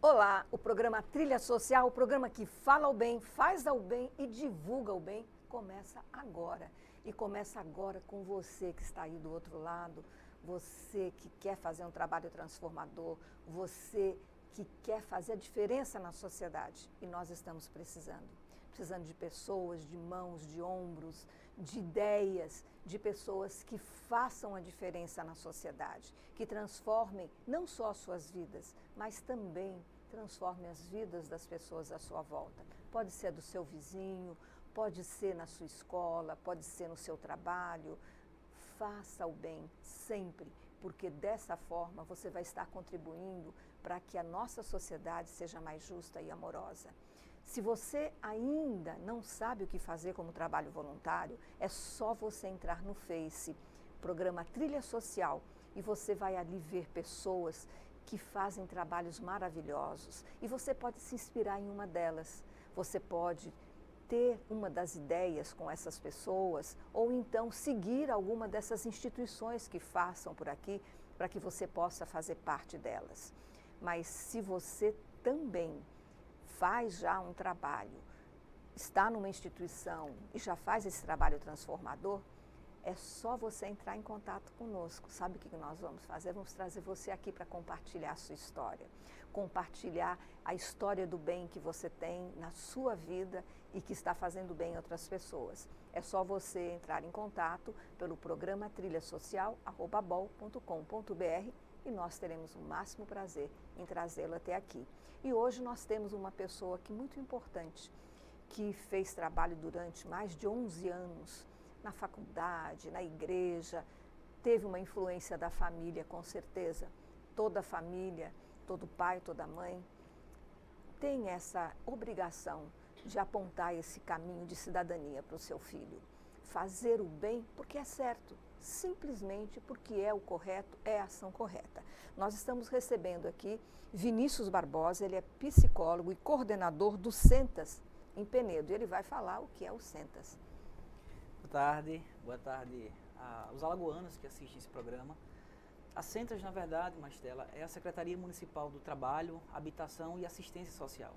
Olá, o programa Trilha Social, o programa que fala o bem, faz ao bem e divulga o bem, começa agora. E começa agora com você que está aí do outro lado, você que quer fazer um trabalho transformador, você que quer fazer a diferença na sociedade. E nós estamos precisando de pessoas, de mãos, de ombros, de ideias, de pessoas que façam a diferença na sociedade, que transformem não só as suas vidas, mas também transformem as vidas das pessoas à sua volta. Pode ser do seu vizinho, pode ser na sua escola, pode ser no seu trabalho. Faça o bem sempre, porque dessa forma você vai estar contribuindo para que a nossa sociedade seja mais justa e amorosa. Se você ainda não sabe o que fazer como trabalho voluntário, é só você entrar no Face, programa Trilha Social, e você vai ali ver pessoas que fazem trabalhos maravilhosos. E você pode se inspirar em uma delas. Você pode ter uma das ideias com essas pessoas, ou então seguir alguma dessas instituições que façam por aqui, para que você possa fazer parte delas. Mas se você também faz já um trabalho, está numa instituição e já faz esse trabalho transformador, é só você entrar em contato conosco. Sabe o que nós vamos fazer? Vamos trazer você aqui para compartilhar a sua história, compartilhar a história do bem que você tem na sua vida e que está fazendo bem a outras pessoas. É só você entrar em contato pelo programa trilhasocial@bol.com.br e nós teremos o máximo prazer em trazê-lo até aqui. E hoje nós temos uma pessoa que muito importante, que fez trabalho durante mais de 11 anos na faculdade, na igreja, teve uma influência da família, com certeza. Toda a família, todo pai, toda mãe tem essa obrigação de apontar esse caminho de cidadania para o seu filho. Fazer o bem porque é certo, simplesmente porque é o correto, é a ação correta. Nós estamos recebendo aqui Vinícius Barbosa, ele é psicólogo e coordenador do Sentas em Penedo. E ele vai falar o que é o Sentas. Boa tarde aos alagoanos que assistem esse programa. A Sentas, na verdade, Mastela, é a Secretaria Municipal do Trabalho, Habitação e Assistência Social.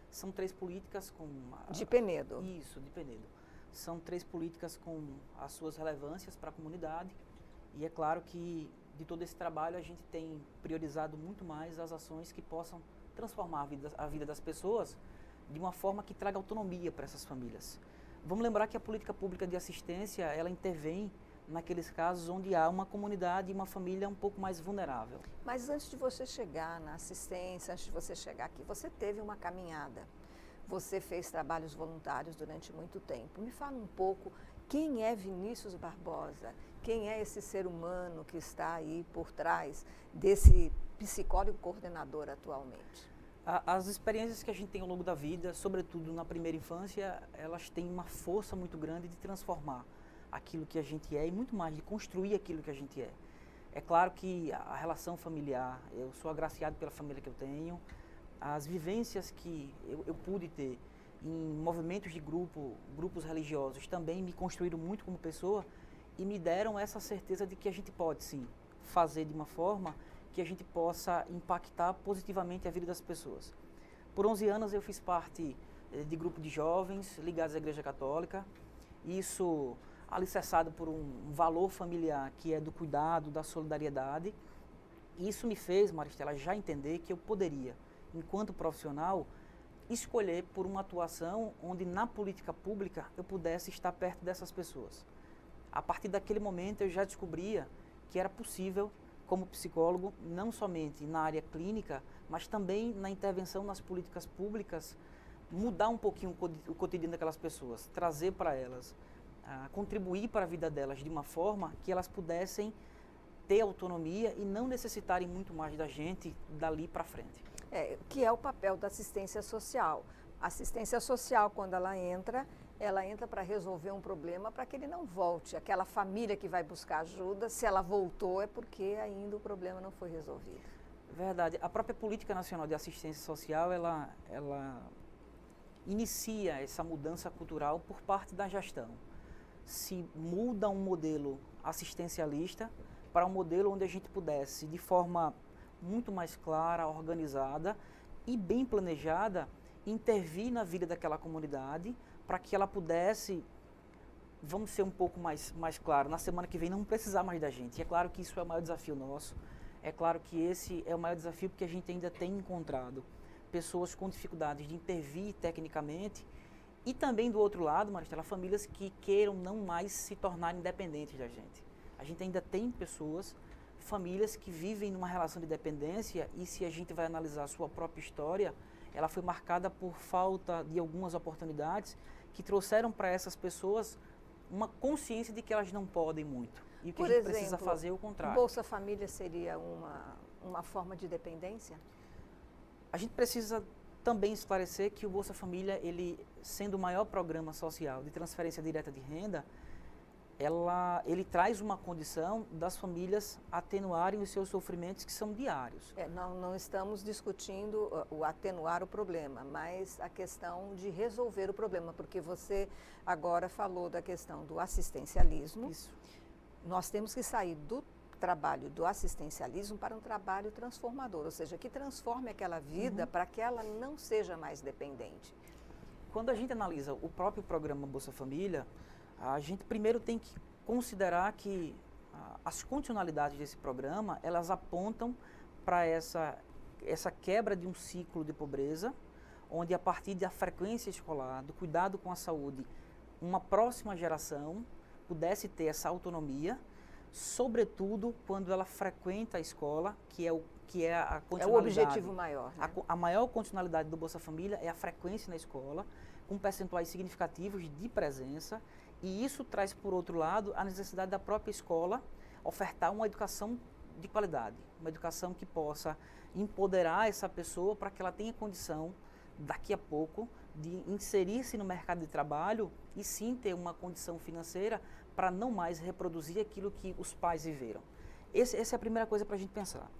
São três políticas com... De Penedo. Isso, de Penedo. São três políticas com as suas relevâncias para a comunidade e é claro que de todo esse trabalho a gente tem priorizado muito mais as ações que possam transformar a vida das pessoas de uma forma que traga autonomia para essas famílias. Vamos lembrar que a política pública de assistência, ela intervém naqueles casos onde há uma comunidade e uma família um pouco mais vulnerável. Mas antes de você chegar na assistência, antes de você chegar aqui, você teve uma caminhada. Você fez trabalhos voluntários durante muito tempo. Me fala um pouco quem é Vinícius Barbosa, quem é esse ser humano que está aí por trás desse psicólogo coordenador atualmente? As experiências que a gente tem ao longo da vida, sobretudo na primeira infância, elas têm uma força muito grande de transformar aquilo que a gente é e muito mais de construir aquilo que a gente é. É claro que a relação familiar, eu sou agraciado pela família que eu tenho, as vivências que eu pude ter em movimentos de grupos religiosos também me construíram muito como pessoa e me deram essa certeza de que a gente pode sim fazer de uma forma que a gente possa impactar positivamente a vida das pessoas. Por 11 anos eu fiz parte de grupo de jovens ligados à Igreja Católica, isso alicerçado por um valor familiar que é do cuidado, da solidariedade. Isso me fez, Maristela, já entender que eu poderia, enquanto profissional, escolher por uma atuação onde na política pública eu pudesse estar perto dessas pessoas. A partir daquele momento eu já descobria que era possível, como psicólogo, não somente na área clínica, mas também na intervenção nas políticas públicas, mudar um pouquinho o cotidiano daquelas pessoas, trazer para elas, contribuir para a vida delas de uma forma que elas pudessem ter autonomia e não necessitarem muito mais da gente dali para frente. Que é o papel da assistência social. A assistência social, quando ela entra para resolver um problema para que ele não volte. Aquela família que vai buscar ajuda, se ela voltou, é porque ainda o problema não foi resolvido. Verdade. A própria Política Nacional de Assistência Social, ela inicia essa mudança cultural por parte da gestão. Se muda um modelo assistencialista para um modelo onde a gente pudesse, de forma muito mais clara, organizada e bem planejada, intervir na vida daquela comunidade para que ela pudesse, vamos ser um pouco mais claro, na semana que vem não precisar mais da gente. E é claro que isso é o maior desafio nosso, é claro que esse é o maior desafio porque a gente ainda tem encontrado pessoas com dificuldades de intervir tecnicamente e também do outro lado, Maristela, famílias que queiram não mais se tornar independentes da gente. A gente ainda tem pessoas, famílias que vivem numa relação de dependência e se a gente vai analisar a sua própria história, ela foi marcada por falta de algumas oportunidades que trouxeram para essas pessoas uma consciência de que elas não podem muito. E o que a gente precisa fazer é o contrário. Bolsa Família seria uma forma de dependência? A gente precisa também esclarecer que o Bolsa Família, ele sendo o maior programa social de transferência direta de renda, ele traz uma condição das famílias atenuarem os seus sofrimentos que são diários. Não estamos discutindo o atenuar o problema, mas a questão de resolver o problema, porque você agora falou da questão do assistencialismo. Isso. Nós temos que sair do trabalho do assistencialismo para um trabalho transformador, ou seja, que transforme aquela vida para que ela não seja mais dependente. Quando a gente analisa o próprio programa Bolsa Família, a gente primeiro tem que considerar que as condicionalidades desse programa, elas apontam para essa quebra de um ciclo de pobreza, onde a partir da frequência escolar, do cuidado com a saúde, uma próxima geração pudesse ter essa autonomia, sobretudo quando ela frequenta a escola, que é a condicionalidade. É o objetivo maior. Né? A maior condicionalidade do Bolsa Família é a frequência na escola, com percentuais significativos de presença, e isso traz, por outro lado, a necessidade da própria escola ofertar uma educação de qualidade, uma educação que possa empoderar essa pessoa para que ela tenha condição, daqui a pouco, de inserir-se no mercado de trabalho e sim ter uma condição financeira para não mais reproduzir aquilo que os pais viveram. Essa é a primeira coisa para a gente pensar.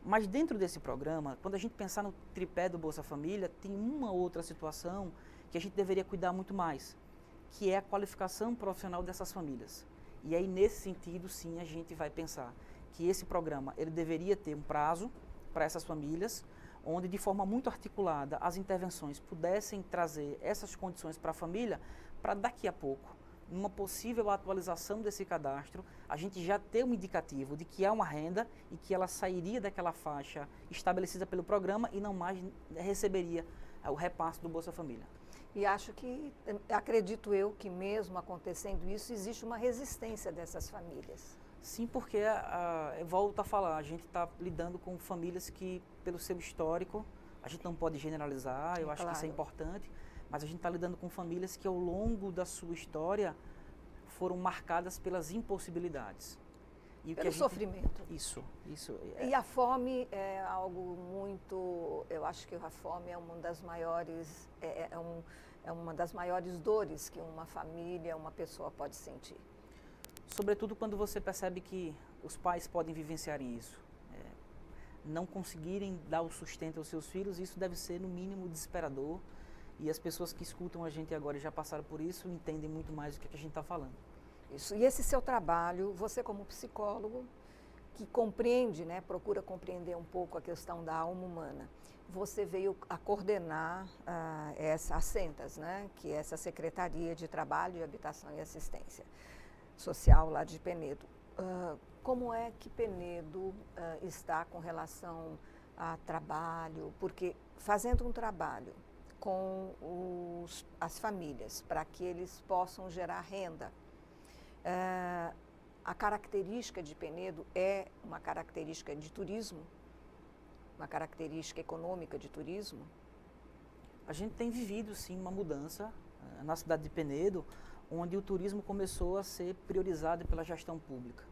Mas dentro desse programa, quando a gente pensar no tripé do Bolsa Família, tem uma outra situação que a gente deveria cuidar muito mais, que é a qualificação profissional dessas famílias. E aí, nesse sentido, sim, a gente vai pensar que esse programa ele deveria ter um prazo para essas famílias, onde, de forma muito articulada, as intervenções pudessem trazer essas condições para a família, para daqui a pouco, numa possível atualização desse cadastro, a gente já ter um indicativo de que há uma renda e que ela sairia daquela faixa estabelecida pelo programa e não mais receberia o repasse do Bolsa Família. E acredito eu que mesmo acontecendo isso, existe uma resistência dessas famílias. Sim, porque, volto a falar, a gente está lidando com famílias que, pelo seu histórico, a gente não pode generalizar, eu acho que isso é importante, mas a gente está lidando com famílias que, ao longo da sua história, foram marcadas pelas impossibilidades. E pelo sofrimento. Isso. E a fome é algo muito... Eu acho que a fome é uma das maiores... É uma das maiores dores que uma família, uma pessoa pode sentir. Sobretudo quando você percebe que os pais podem vivenciar isso. Não conseguirem dar o sustento aos seus filhos, isso deve ser, no mínimo, desesperador. E as pessoas que escutam a gente agora e já passaram por isso, entendem muito mais do que a gente está falando. Isso. E esse seu trabalho, você como psicólogo, que compreende, né, procura compreender um pouco a questão da alma humana, você veio a coordenar a Centas, né, que é essa Secretaria de Trabalho, de Habitação e Assistência Social lá de Penedo. Como é que Penedo está com relação a trabalho? Porque fazendo um trabalho com as famílias para que eles possam gerar renda, a característica de Penedo é uma característica de turismo, uma característica econômica de turismo? A gente tem vivido, sim, uma mudança na cidade de Penedo, onde o turismo começou a ser priorizado pela gestão pública.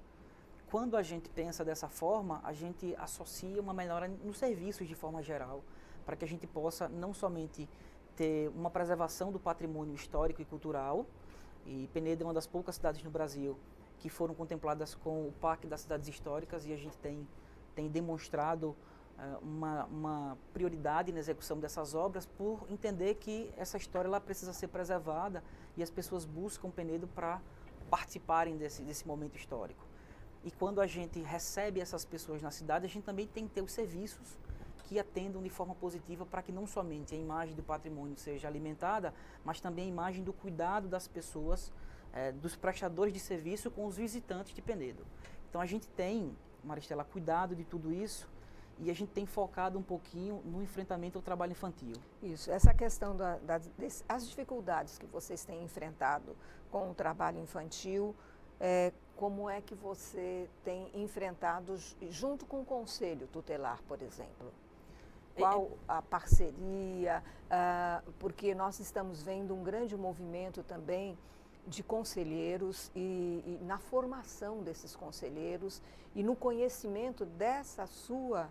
Quando a gente pensa dessa forma, a gente associa uma melhora nos serviços de forma geral, para que a gente possa não somente ter uma preservação do patrimônio histórico e cultural, e Penedo é uma das poucas cidades no Brasil que foram contempladas com o Parque das Cidades Históricas, e a gente tem demonstrado uma prioridade na execução dessas obras por entender que essa história ela precisa ser preservada e as pessoas buscam Penedo para participarem desse momento histórico. E quando a gente recebe essas pessoas na cidade, a gente também tem que ter os serviços que atendam de forma positiva para que não somente a imagem do patrimônio seja alimentada, mas também a imagem do cuidado das pessoas, dos prestadores de serviço com os visitantes de Penedo. Então a gente tem, Maristela, cuidado de tudo isso e a gente tem focado um pouquinho no enfrentamento ao trabalho infantil. Isso, essa questão as dificuldades que vocês têm enfrentado com o trabalho infantil, como é que você tem enfrentado junto com o Conselho Tutelar, por exemplo? Qual a parceria? Porque nós estamos vendo um grande movimento também de conselheiros e na formação desses conselheiros e no conhecimento dessa sua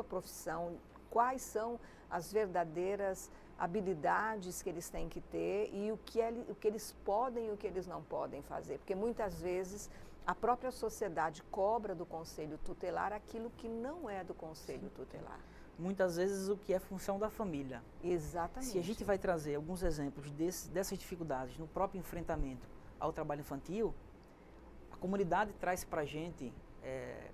profissão, quais são as verdadeiras habilidades que eles têm que ter e o que eles podem e o que eles não podem fazer. Porque muitas vezes a própria sociedade cobra do Conselho Tutelar aquilo que não é do Conselho Tutelar. Muitas vezes o que é função da família. Exatamente. Se a gente vai trazer alguns exemplos dessas dificuldades no próprio enfrentamento ao trabalho infantil, a comunidade traz para a gente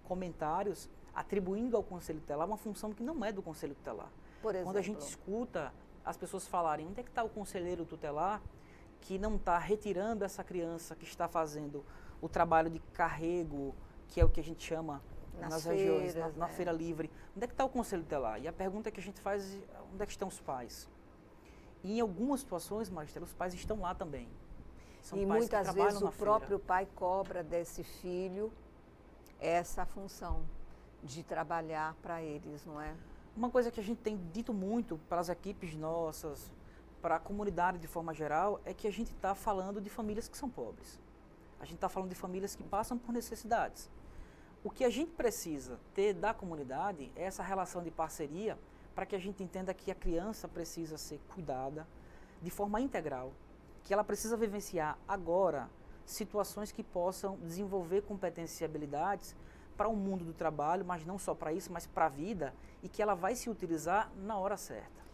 comentários atribuindo ao Conselho Tutelar uma função que não é do Conselho Tutelar. Por exemplo? Quando a gente escuta as pessoas falarem, onde é que está o conselheiro tutelar que não está retirando essa criança que está fazendo o trabalho de carrego, que é o que a gente chama nas regiões, na feira livre. Onde é que está o Conselho Tutelar? E a pergunta que a gente faz é, onde é que estão os pais? E em algumas situações, Maristela, os pais estão lá também. São e muitas vezes o próprio pai cobra desse filho essa função de trabalhar para eles, não é? Uma coisa que a gente tem dito muito para as equipes nossas, para a comunidade de forma geral, é que a gente está falando de famílias que são pobres. A gente está falando de famílias que passam por necessidades. O que a gente precisa ter da comunidade é essa relação de parceria para que a gente entenda que a criança precisa ser cuidada de forma integral, que ela precisa vivenciar agora situações que possam desenvolver competências e habilidades para o mundo do trabalho, mas não só para isso, mas para a vida, e que ela vai se utilizar na hora certa.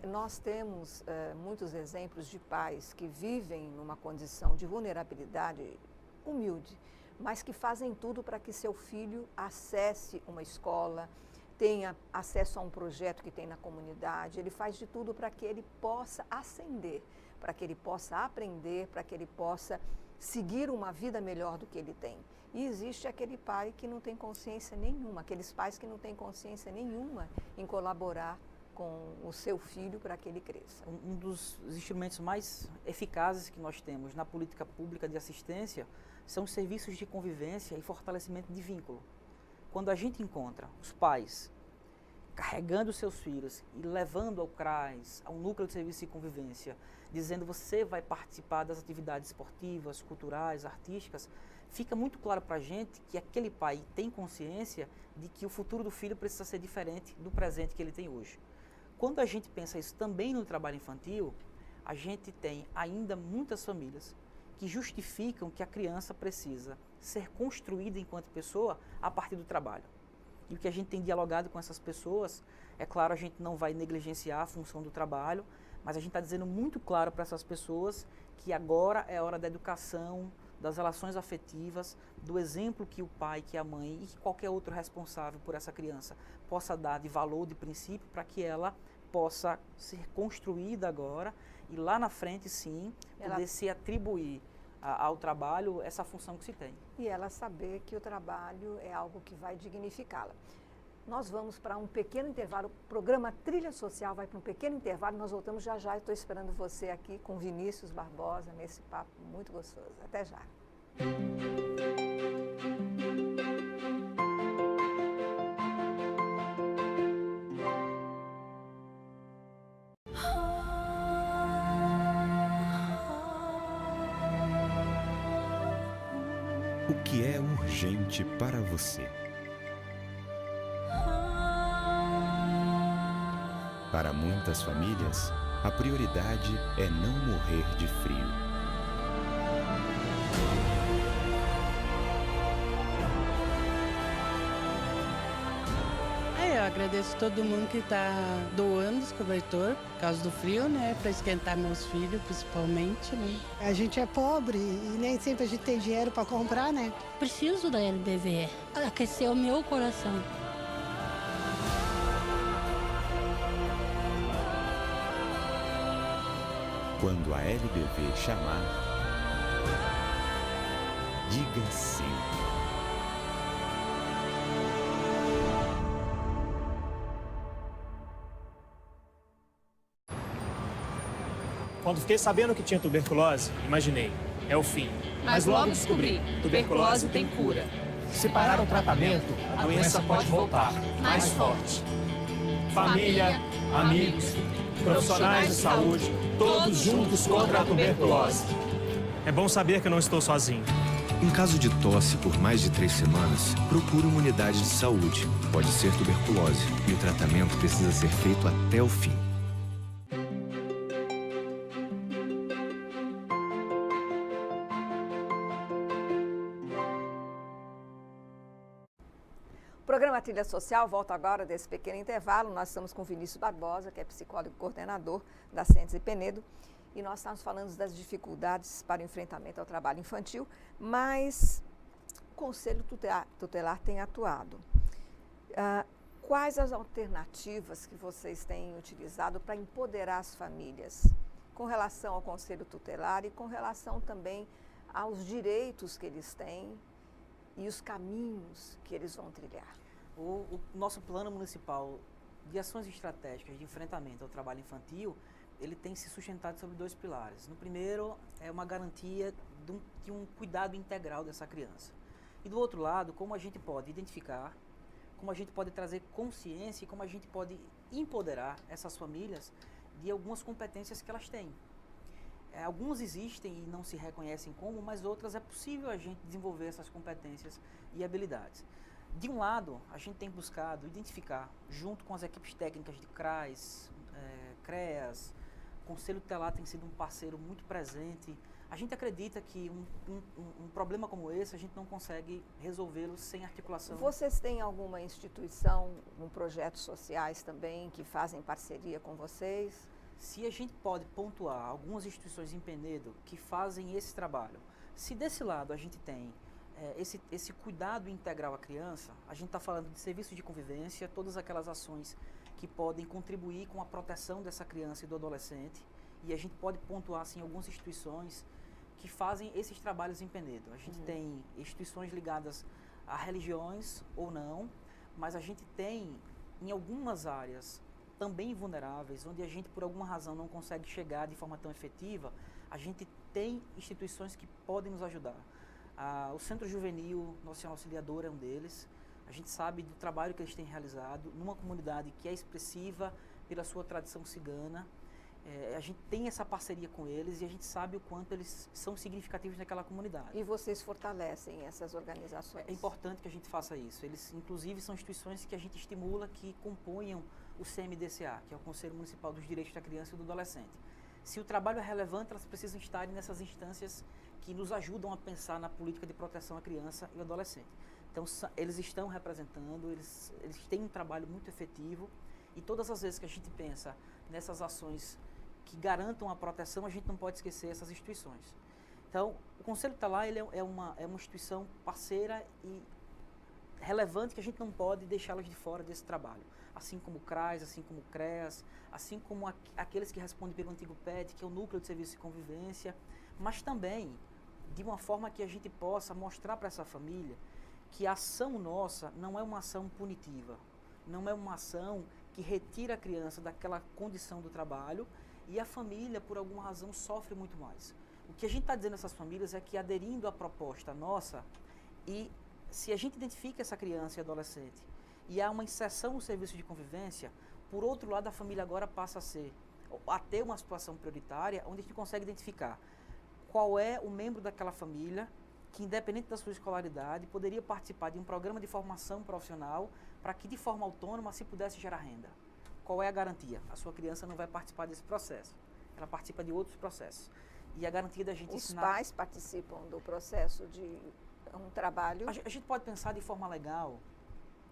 Nós temos muitos exemplos de pais que vivem numa condição de vulnerabilidade humilde, mas que fazem tudo para que seu filho acesse uma escola, tenha acesso a um projeto que tem na comunidade, ele faz de tudo para que ele possa ascender, para que ele possa aprender, para que ele possa seguir uma vida melhor do que ele tem. E existe aquele pai que não tem consciência nenhuma, aqueles pais que não têm consciência nenhuma em colaborar com o seu filho para que ele cresça. Um dos instrumentos mais eficazes que nós temos na política pública de assistência são os serviços de convivência e fortalecimento de vínculo. Quando a gente encontra os pais carregando seus filhos e levando ao CRAS, ao Núcleo de Serviço de Convivência, dizendo você vai participar das atividades esportivas, culturais, artísticas, fica muito claro para a gente que aquele pai tem consciência de que o futuro do filho precisa ser diferente do presente que ele tem hoje. Quando a gente pensa isso também no trabalho infantil, a gente tem ainda muitas famílias que justificam que a criança precisa ser construída enquanto pessoa a partir do trabalho. E o que a gente tem dialogado com essas pessoas, é claro, a gente não vai negligenciar a função do trabalho, mas a gente está dizendo muito claro para essas pessoas que agora é a hora da educação, das relações afetivas, do exemplo que o pai, que a mãe e que qualquer outro responsável por essa criança possa dar de valor, de princípio, para que ela possa ser construída agora e lá na frente, sim, poder se atribuir ao trabalho essa função que se tem. E ela saber que o trabalho é algo que vai dignificá-la. Nós vamos para um pequeno intervalo, o programa Trilha Social vai para um pequeno intervalo, nós voltamos já já, estou esperando você aqui com Vinícius Barbosa, nesse papo muito gostoso. Até já. O que é urgente para você? Para muitas famílias, a prioridade é não morrer de frio. Agradeço todo mundo que está doando os cobertor por causa do frio, né? Para esquentar meus filhos, principalmente, né? A gente é pobre e nem sempre a gente tem dinheiro para comprar, né? Preciso da LBV. Aqueceu o meu coração. Quando a LBV chamar, diga sim. Quando fiquei sabendo que tinha tuberculose, imaginei, é o fim. Mas logo descobri, tuberculose tem cura. Se parar o tratamento, a doença pode voltar, mais forte. Família, amigos, profissionais de saúde, todos juntos contra a tuberculose. É bom saber que eu não estou sozinho. Em caso de tosse por mais de 3 semanas, procure uma unidade de saúde. Pode ser tuberculose e o tratamento precisa ser feito até o fim. O programa Trilha Social volta agora desse pequeno intervalo. Nós estamos com Vinícius Barbosa, que é psicólogo e coordenador da Sentes Penedo, e nós estamos falando das dificuldades para o enfrentamento ao trabalho infantil, mas o Conselho Tutelar tem atuado. Quais as alternativas que vocês têm utilizado para empoderar as famílias com relação ao Conselho Tutelar e com relação também aos direitos que eles têm e os caminhos que eles vão trilhar? O nosso plano municipal de ações estratégicas de enfrentamento ao trabalho infantil, ele tem se sustentado sobre 2 pilares. No primeiro, é uma garantia de um cuidado integral dessa criança. E do outro lado, como a gente pode identificar, como a gente pode trazer consciência e como a gente pode empoderar essas famílias de algumas competências que elas têm. Algumas existem e não se reconhecem como, mas outras é possível a gente desenvolver essas competências e habilidades. De um lado, a gente tem buscado identificar, junto com as equipes técnicas de CRAS, CREAS, o Conselho Tutelar tem sido um parceiro muito presente. A gente acredita que um problema como esse, a gente não consegue resolvê-lo sem articulação. Vocês têm alguma instituição, projetos sociais também, que fazem parceria com vocês? Se a gente pode pontuar algumas instituições em Penedo que fazem esse trabalho, se desse lado a gente tem esse cuidado integral à criança, a gente está falando de serviço de convivência, todas aquelas ações que podem contribuir com a proteção dessa criança e do adolescente, e a gente pode pontuar assim, algumas instituições que fazem esses trabalhos em Penedo. A gente tem instituições ligadas a religiões ou não, mas a gente tem em algumas áreas também vulneráveis, onde a gente por alguma razão não consegue chegar de forma tão efetiva, a gente tem instituições que podem nos ajudar. O Centro Juvenil Nossa Senhora Auxiliadora é um deles. A gente sabe do trabalho que eles têm realizado numa comunidade que é expressiva pela sua tradição cigana. A gente tem essa parceria com eles e a gente sabe o quanto eles são significativos naquela comunidade. E vocês fortalecem essas organizações? É importante que a gente faça isso. Eles, inclusive, são instituições que a gente estimula que componham o CMDCA, que é o Conselho Municipal dos Direitos da Criança e do Adolescente. Se o trabalho é relevante, elas precisam estar nessas instâncias que nos ajudam a pensar na política de proteção à criança e ao adolescente. Então, eles estão representando, eles têm um trabalho muito efetivo e todas as vezes que a gente pensa nessas ações que garantam a proteção, a gente não pode esquecer essas instituições. Então, o Conselho Tutelar ele é uma instituição parceira e relevante que a gente não pode deixá-las de fora desse trabalho. Assim como o CRAS, assim como o CREAS, assim como aqueles que respondem pelo antigo PET, que é o Núcleo de Serviço de Convivência, mas também de uma forma que a gente possa mostrar para essa família que a ação nossa não é uma ação punitiva, não é uma ação que retira a criança daquela condição do trabalho e a família, por alguma razão, sofre muito mais. O que a gente está dizendo a essas famílias é que, aderindo à proposta nossa, e se a gente identifica essa criança e adolescente e há uma inserção no serviço de convivência, por outro lado, a família agora passa a ter uma situação prioritária, onde a gente consegue identificar qual é o membro daquela família que, independente da sua escolaridade, poderia participar de um programa de formação profissional para que, de forma autônoma, se pudesse gerar renda. Qual é a garantia? A sua criança não vai participar desse processo, ela participa de outros processos. E a garantia da gente ensinar... Os pais participam do processo de um trabalho? A gente pode pensar de forma legal,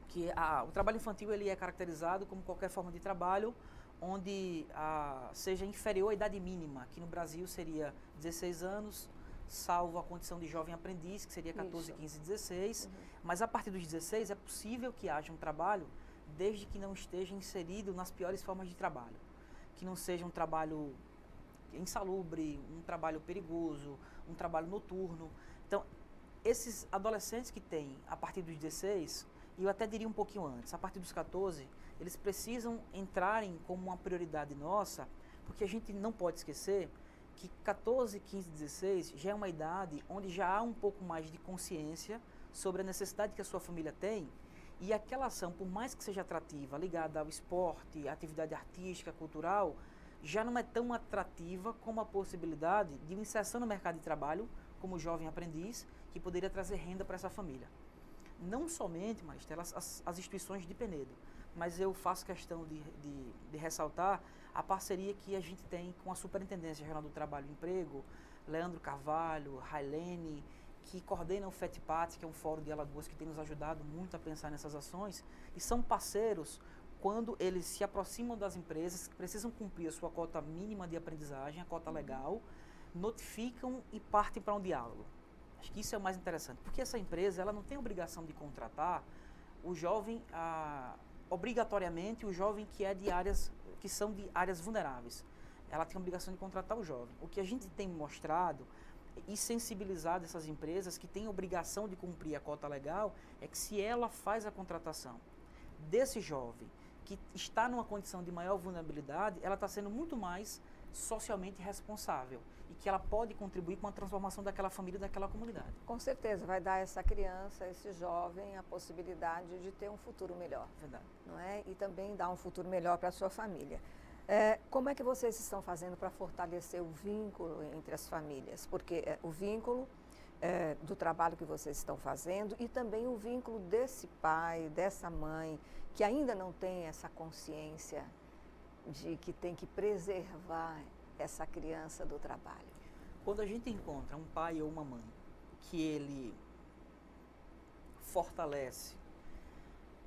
que o trabalho infantil ele é caracterizado como qualquer forma de trabalho onde seja inferior à idade mínima, que no Brasil seria 16 anos, salvo a condição de jovem aprendiz, que seria 14, 15, 16. Mas a partir dos 16 é possível que haja um trabalho desde que não esteja inserido nas piores formas de trabalho. Que não seja um trabalho insalubre, um trabalho perigoso, um trabalho noturno. Então, esses adolescentes que têm a partir dos 16, e eu até diria um pouquinho antes, a partir dos 14, eles precisam entrarem como uma prioridade nossa, porque a gente não pode esquecer que 14, 15, 16 já é uma idade onde já há um pouco mais de consciência sobre a necessidade que a sua família tem, e aquela ação, por mais que seja atrativa, ligada ao esporte, atividade artística, cultural, já não é tão atrativa como a possibilidade de uma inserção no mercado de trabalho como jovem aprendiz, que poderia trazer renda para essa família. Não somente, Maristela, as instituições de Penedo, mas eu faço questão de ressaltar a parceria que a gente tem com a Superintendência Regional do Trabalho e Emprego, Leandro Carvalho, Railene, que coordenam o FETPAT, que é um fórum de Alagoas que tem nos ajudado muito a pensar nessas ações, e são parceiros quando eles se aproximam das empresas que precisam cumprir a sua cota mínima de aprendizagem, a cota legal, notificam e partem para um diálogo. Acho que isso é o mais interessante, porque essa empresa ela não tem obrigação de contratar o jovem, obrigatoriamente o jovem que são de áreas vulneráveis. Ela tem a obrigação de contratar o jovem. O que a gente tem mostrado e sensibilizado essas empresas que têm obrigação de cumprir a cota legal é que se ela faz a contratação desse jovem que está numa condição de maior vulnerabilidade, ela está sendo muito mais socialmente responsável e que ela pode contribuir com a transformação daquela família, daquela comunidade. Com certeza, vai dar a essa criança, a esse jovem, a possibilidade de ter um futuro melhor. Verdade. Não é? E também dar um futuro melhor para a sua família. Como é que vocês estão fazendo para fortalecer o vínculo entre as famílias? Porque o vínculo do trabalho que vocês estão fazendo e também o vínculo desse pai, dessa mãe, que ainda não tem essa consciência de que tem que preservar essa criança do trabalho. Quando a gente encontra um pai ou uma mãe que ele fortalece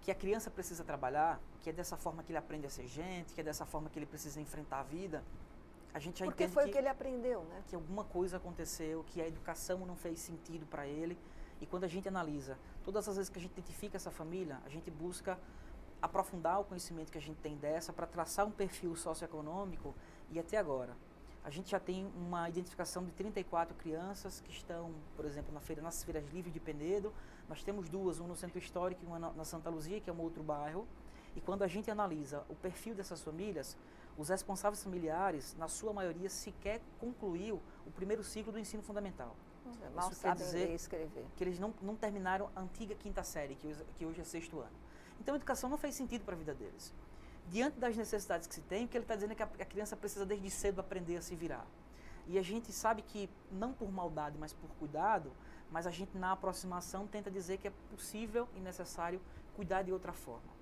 que a criança precisa trabalhar, que é dessa forma que ele aprende a ser gente, que é dessa forma que ele precisa enfrentar a vida, a gente já entende porque foi o que ele aprendeu, né? Que alguma coisa aconteceu, que a educação não fez sentido para ele. E quando a gente analisa, todas as vezes que a gente identifica essa família, a gente busca aprofundar o conhecimento que a gente tem dessa para traçar um perfil socioeconômico. E até agora, a gente já tem uma identificação de 34 crianças que estão, por exemplo, nas feiras livres de Penedo. Nós temos duas, uma no Centro Histórico e uma na Santa Luzia, que é um outro bairro. E quando a gente analisa o perfil dessas famílias, os responsáveis familiares, na sua maioria, sequer concluiu o primeiro ciclo do ensino fundamental. Mal Isso quer sabem dizer ler e escrever. Que eles não terminaram a antiga quinta série, que hoje é 6º ano. Então a educação não fez sentido para a vida deles. Diante das necessidades que se tem, o que ele está dizendo é que a criança precisa desde cedo aprender a se virar. E a gente sabe que, não por maldade, mas por cuidado, mas a gente na aproximação tenta dizer que é possível e necessário cuidar de outra forma.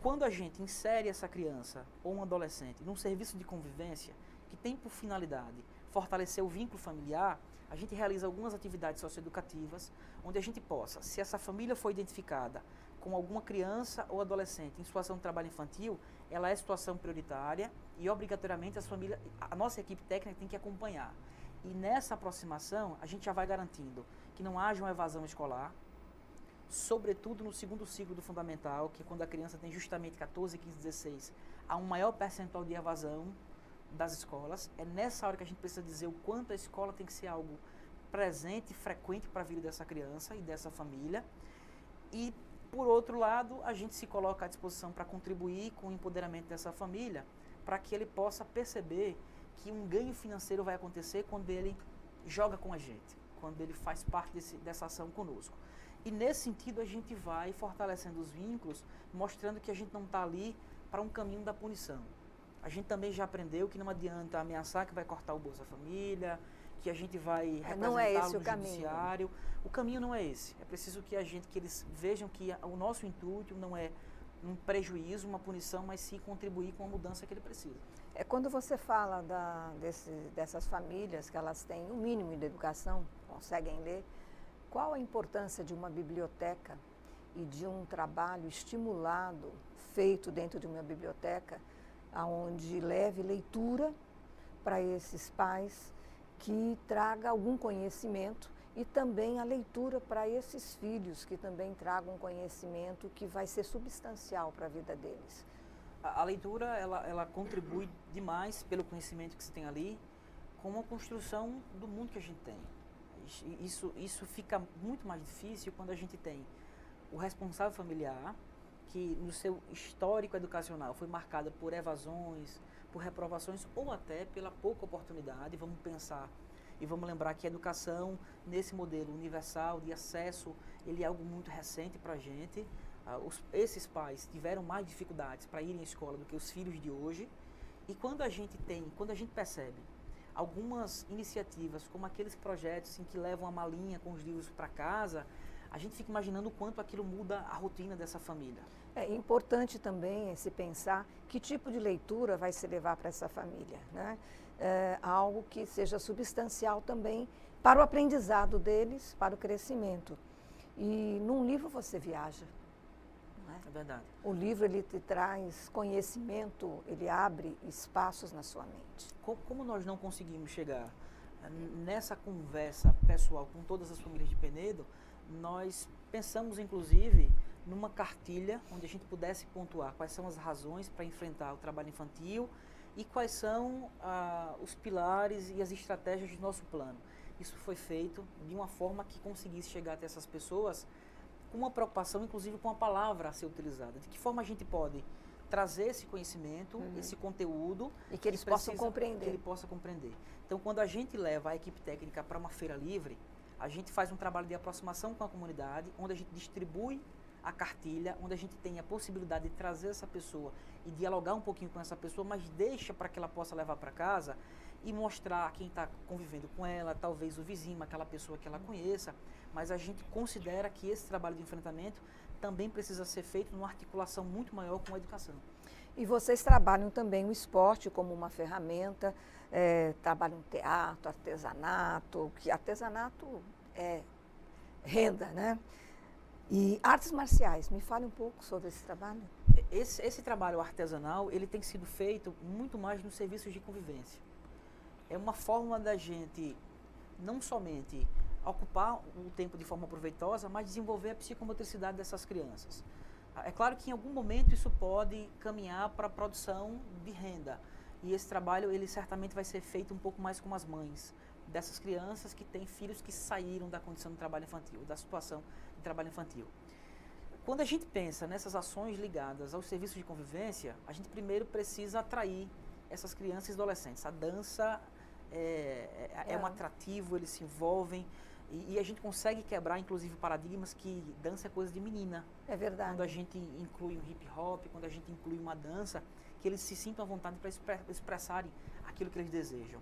Quando a gente insere essa criança ou um adolescente num serviço de convivência que tem por finalidade fortalecer o vínculo familiar, a gente realiza algumas atividades socioeducativas onde a gente possa, se essa família foi identificada com alguma criança ou adolescente em situação de trabalho infantil, ela é situação prioritária e obrigatoriamente a nossa equipe técnica tem que acompanhar. E nessa aproximação, a gente já vai garantindo que não haja uma evasão escolar, sobretudo no segundo ciclo do fundamental, que é quando a criança tem justamente 14, 15, 16, há um maior percentual de evasão das escolas. É nessa hora que a gente precisa dizer o quanto a escola tem que ser algo presente e frequente para a vida dessa criança e dessa família. E, por outro lado, a gente se coloca à disposição para contribuir com o empoderamento dessa família, para que ele possa perceber que um ganho financeiro vai acontecer quando ele joga com a gente, quando ele faz parte dessa ação conosco. E nesse sentido a gente vai fortalecendo os vínculos, mostrando que a gente não está ali para um caminho da punição. A gente também já aprendeu que não adianta ameaçar que vai cortar o Bolsa Família, que a gente vai representá-lo no judiciário. O caminho não é esse. É preciso que eles vejam que o nosso intuito não é um prejuízo, uma punição, mas sim contribuir com a mudança que ele precisa. Quando você fala dessas famílias que elas têm o mínimo de educação, conseguem ler, qual a importância de uma biblioteca e de um trabalho estimulado, feito dentro de uma biblioteca, onde leve leitura para esses pais, que traga algum conhecimento e também a leitura para esses filhos, que também tragam um conhecimento que vai ser substancial para a vida deles. A leitura, ela contribui demais pelo conhecimento que se tem ali, com a construção do mundo que a gente tem. Isso fica muito mais difícil quando a gente tem o responsável familiar, que no seu histórico educacional foi marcado por evasões, por reprovações ou até pela pouca oportunidade. Vamos pensar e vamos lembrar que a educação, nesse modelo universal de acesso, ele é algo muito recente para a gente. Esses pais tiveram mais dificuldades para irem à escola do que os filhos de hoje. E quando a gente percebe algumas iniciativas, como aqueles projetos em que levam a malinha com os livros para casa, a gente fica imaginando o quanto aquilo muda a rotina dessa família. É importante também se pensar que tipo de leitura vai se levar para essa família, né? Algo que seja substancial também para o aprendizado deles, para o crescimento. E num livro você viaja. Não é? É verdade. O livro, ele te traz conhecimento, ele abre espaços na sua mente. Como nós não conseguimos chegar nessa conversa pessoal com todas as famílias de Penedo, nós pensamos, inclusive, numa cartilha onde a gente pudesse pontuar quais são as razões para enfrentar o trabalho infantil e quais são os pilares e as estratégias do nosso plano. Isso foi feito de uma forma que conseguisse chegar até essas pessoas com uma preocupação, inclusive, com a palavra a ser utilizada. De que forma a gente pode trazer esse conhecimento, esse conteúdo... E que eles possam compreender. Que ele possa compreender. Então, quando a gente leva a equipe técnica para uma feira livre, a gente faz um trabalho de aproximação com a comunidade, onde a gente distribui a cartilha, onde a gente tem a possibilidade de trazer essa pessoa e dialogar um pouquinho com essa pessoa, mas deixa para que ela possa levar para casa e mostrar a quem está convivendo com ela, talvez o vizinho, aquela pessoa que ela conheça, mas a gente considera que esse trabalho de enfrentamento também precisa ser feito numa articulação muito maior com a educação. E vocês trabalham também o esporte como uma ferramenta, trabalham teatro, artesanato, que artesanato é renda, né? E artes marciais, me fale um pouco sobre esse trabalho. Esse trabalho artesanal, ele tem sido feito muito mais nos serviços de convivência. É uma forma da gente não somente ocupar o tempo de forma proveitosa, mas desenvolver a psicomotricidade dessas crianças. É claro que em algum momento isso pode caminhar para a produção de renda. E esse trabalho, ele certamente vai ser feito um pouco mais com as mães dessas crianças que têm filhos que saíram da condição de trabalho infantil, da situação de trabalho infantil. Quando a gente pensa nessas ações ligadas aos serviços de convivência, a gente primeiro precisa atrair essas crianças e adolescentes. A dança é um atrativo, eles se envolvem e a gente consegue quebrar, inclusive, paradigmas que dança é coisa de menina. É verdade. Quando a gente inclui um hip hop, quando a gente inclui uma dança, que eles se sintam à vontade para expressarem aquilo que eles desejam.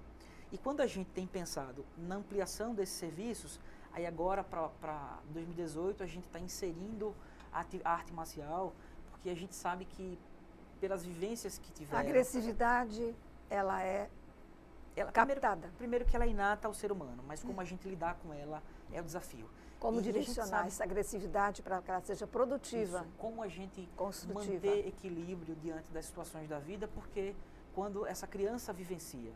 E quando a gente tem pensado na ampliação desses serviços, aí agora para 2018 a gente está inserindo a arte marcial, porque a gente sabe que pelas vivências que tiveram... A agressividade, ela é captada. Primeiro que ela é inata ao ser humano, mas como a gente lidar com ela é o desafio. Como direcionar essa agressividade para que ela seja produtiva. Isso, como a gente construtiva. Manter equilíbrio diante das situações da vida, porque quando essa criança vivencia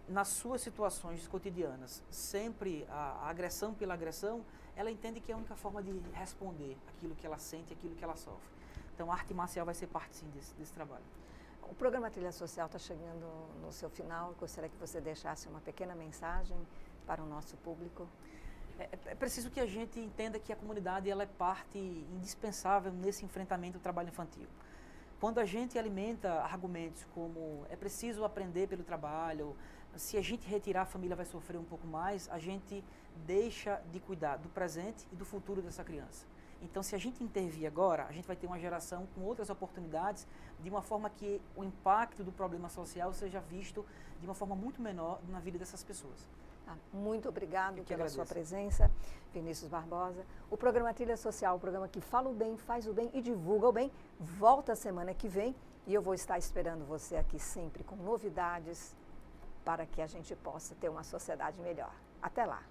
nas suas situações cotidianas, sempre a agressão pela agressão, ela entende que é a única forma de responder aquilo que ela sente, aquilo que ela sofre. Então a arte marcial vai ser parte, sim, desse trabalho. O programa Trilha Social está chegando no seu final. Gostaria que você deixasse uma pequena mensagem para o nosso público. É preciso que a gente entenda que a comunidade ela é parte indispensável nesse enfrentamento do trabalho infantil. Quando a gente alimenta argumentos como é preciso aprender pelo trabalho, se a gente retirar a família vai sofrer um pouco mais, a gente deixa de cuidar do presente e do futuro dessa criança. Então, se a gente intervir agora, a gente vai ter uma geração com outras oportunidades, de uma forma que o impacto do problema social seja visto de uma forma muito menor na vida dessas pessoas. Muito obrigado pela sua presença, Vinícius Barbosa. O programa Trilha Social, o programa que fala o bem, faz o bem e divulga o bem, volta a semana que vem e eu vou estar esperando você aqui sempre com novidades para que a gente possa ter uma sociedade melhor. Até lá!